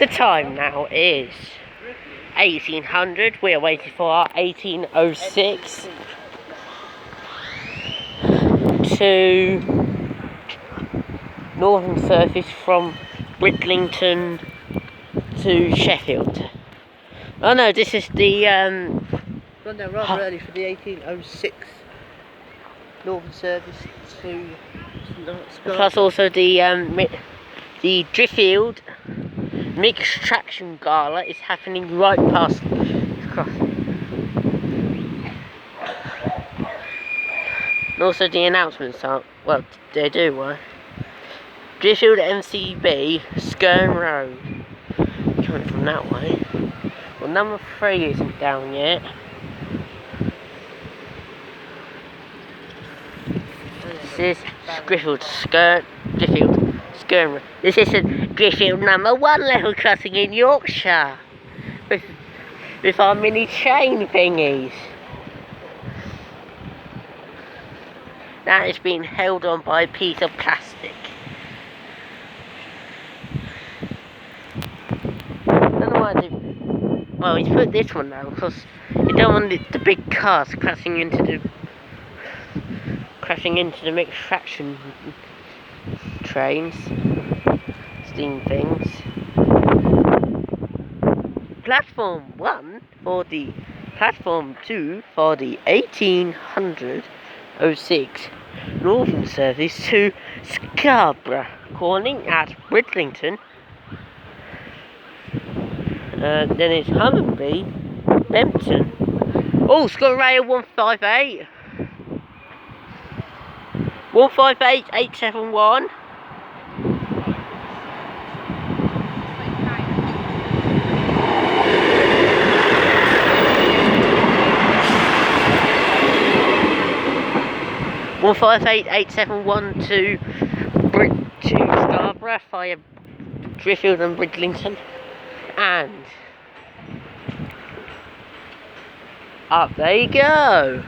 The time now is 1800. We are waiting for our 1806 to Northern Service from Bridlington to Sheffield. Oh no, this is the Run down rather early for the 1806 Northern Service to Scarborough. plus also the Driffield mixed traction gala is happening right past across. And also the announcements are, well, they do were Driffield MCB Skerne Road coming from that way. Well, number 3 isn't down yet. This is Driffield Skerne. This is a Driffield number 1 level crossing in Yorkshire with our mini train thingies. That is being held on by a piece of plastic. I don't know why they. Well, he's put this one down because you don't want the big cars crashing into the mixed traction trains, steam things. Platform 1 for the platform 2 for the 1806 Northern Service to Scarborough, calling at Bridlington. Then it's Humberby, Bempton. Oh, ScotRail 158. 158871. to Scarborough via Driffield and Bridlington, and up there you go.